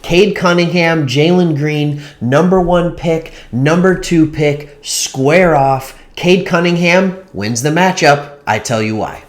Cade Cunningham, Jalen Green, number 1 pick, number 2 pick, square off. Cade Cunningham wins the matchup. I tell you why.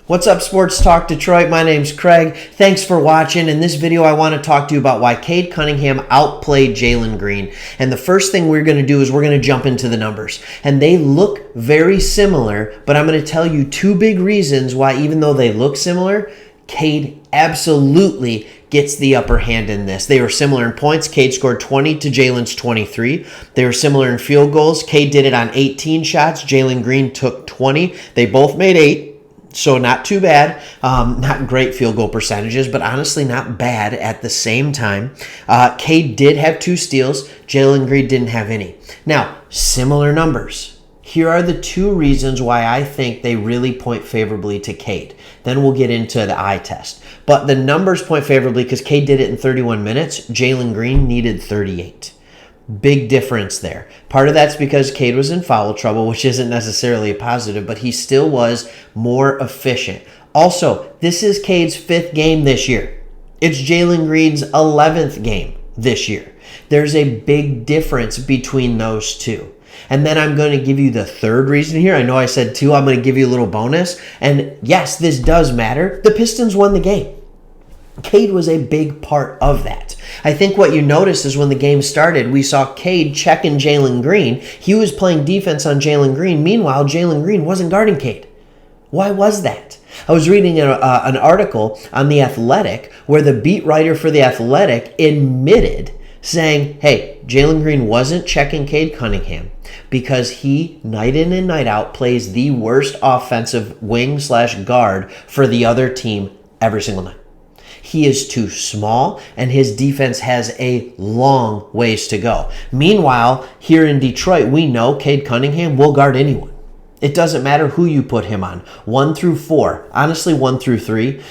What's up, Sports Talk Detroit? My name's Craig. Thanks for watching. In this video, I want to talk to you about why Cade Cunningham outplayed Jalen Green. And the first thing we're going to do is we're going to jump into the numbers. And they look very similar, but I'm going to tell you 2 big reasons why, even though they look similar, Cade absolutely gets the upper hand in this. They were similar in points. Cade scored 20 to Jalen's 23. They were similar in field goals. Cade did it on 18 shots. Jalen Green took 20. They both made 8. So not too bad. Not great field goal percentages, but honestly not bad at the same time. Cade did have 2 steals. Jalen Green didn't have any. Now, similar numbers. Here are the 2 reasons why I think they really point favorably to Cade. Then we'll get into the eye test. But the numbers point favorably because Cade did it in 31 minutes. Jalen Green needed 38. Big difference there. Part of that's because Cade was in foul trouble, which isn't necessarily a positive, but he still was more efficient. Also, this is Cade's 5th game this year. It's Jalen Green's 11th game this year. There's a big difference between those 2. And then I'm going to give you the 3rd reason here. I know I said 2. I'm going to give you a little bonus. And yes, this does matter. The Pistons won the game. Cade was a big part of that. I think what you noticed is when the game started, we saw Cade checking Jalen Green. He was playing defense on Jalen Green. Meanwhile, Jalen Green wasn't guarding Cade. Why was that? I was reading an article on The Athletic where the beat writer for The Athletic admitted saying, hey, Jalen Green wasn't checking Cade Cunningham because he, night in and night out, plays the worst offensive wing/guard for the other team every single night. He is too small, and his defense has a long ways to go. Meanwhile, here in Detroit, we know Cade Cunningham will guard anyone. It doesn't matter who you put him on, 1 through 4. Honestly, 1 through 3.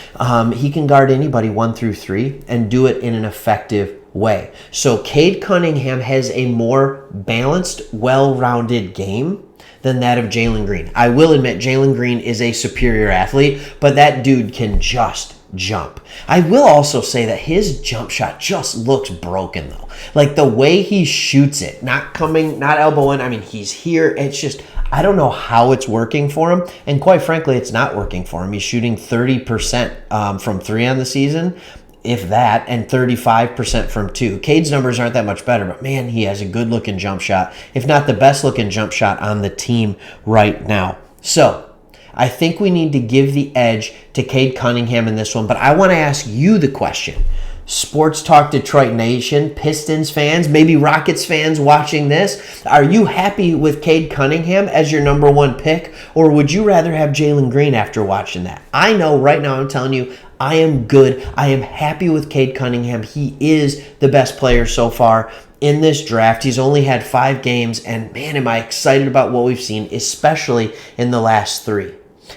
He can guard anybody 1 through 3 and do it in an effective way. So Cade Cunningham has a more balanced, well-rounded game than that of Jalen Green. I will admit Jalen Green is a superior athlete, but that dude can just jump. I will also say that his jump shot just looks broken though. Like the way he shoots it, not elbowing. I mean, he's here. It's just, I don't know how it's working for him. And quite frankly, it's not working for him. He's shooting 30% from 3 on the season, if that, and 35% from 2. Cade's numbers aren't that much better, but man, he has a good looking jump shot, if not the best looking jump shot on the team right now. So I think we need to give the edge to Cade Cunningham in this one, but I want to ask you the question. Sports Talk Detroit Nation, Pistons fans, maybe Rockets fans watching this, are you happy with Cade Cunningham as your number 1 pick, or would you rather have Jalen Green after watching that? I know right now I'm telling you, I am good. I am happy with Cade Cunningham. He is the best player so far in this draft. He's only had 5 games, and man, am I excited about what we've seen, especially in the last 3.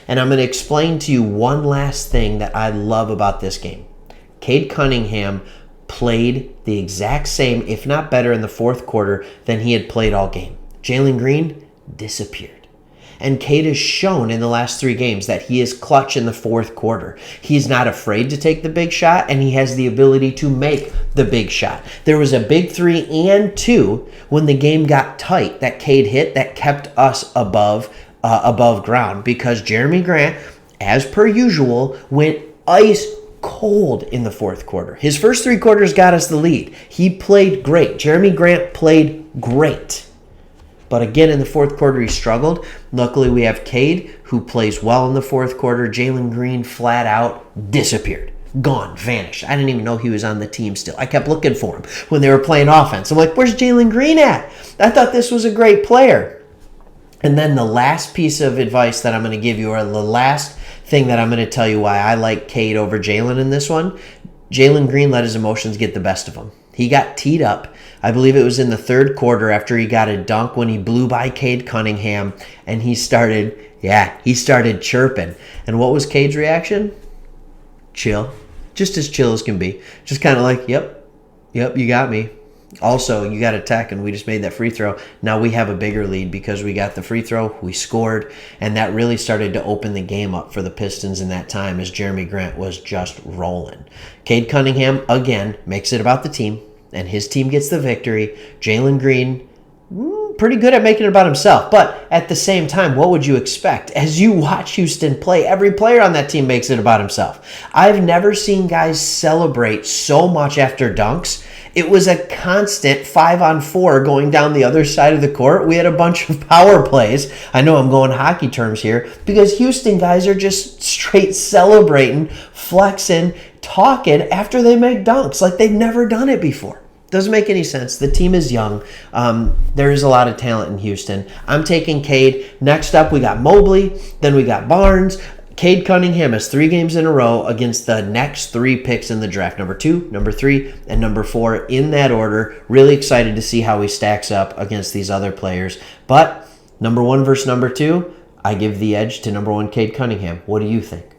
And I'm going to explain to you one last thing that I love about this game. Cade Cunningham played the exact same, if not better, in the 4th quarter than he had played all game. Jalen Green disappeared. And Cade has shown in the last 3 games that he is clutch in the 4th quarter. He's not afraid to take the big shot, and he has the ability to make the big shot. There was a big 3 and 2 when the game got tight that Cade hit that kept us above ground because Jeremy Grant, as per usual, went ice cold in the 4th quarter. His first 3 quarters got us the lead. He played great. Jeremy Grant played great. But again, in the 4th quarter, he struggled. Luckily, we have Cade, who plays well in the 4th quarter. Jalen Green flat out disappeared. Gone, vanished. I didn't even know he was on the team still. I kept looking for him when they were playing offense. I'm like, where's Jalen Green at? I thought this was a great player. And then the last piece of advice that I'm going to give you, or the last thing that I'm going to tell you why I like Cade over Jalen in this one, Jalen Green let his emotions get the best of him. He got teed up. I believe it was in the 3rd quarter after he got a dunk when he blew by Cade Cunningham, and he started chirping. And what was Cade's reaction? Chill. Just as chill as can be. Just kind of like, yep, you got me. Also, you got a tech, and we just made that free throw. Now we have a bigger lead because we got the free throw, we scored, and that really started to open the game up for the Pistons in that time as Jeremy Grant was just rolling. Cade Cunningham, again, makes it about the team, and his team gets the victory. Jalen Green, pretty good at making it about himself. But at the same time, what would you expect? As you watch Houston play, every player on that team makes it about himself. I've never seen guys celebrate so much after dunks. It was a constant 5-on-4 going down the other side of the court. We had a bunch of power plays. I know I'm going hockey terms here because Houston guys are just straight celebrating, flexing, talking after they make dunks like they've never done it before. Doesn't make any sense. The team is young. There is a lot of talent in Houston. I'm taking Cade. Next up, we got Mobley. Then we got Barnes. Cade Cunningham has 3 games in a row against the next 3 picks in the draft. Number 2, number 3, and number 4 in that order. Really excited to see how he stacks up against these other players. But number 1 versus number 2, I give the edge to number 1 Cade Cunningham. What do you think?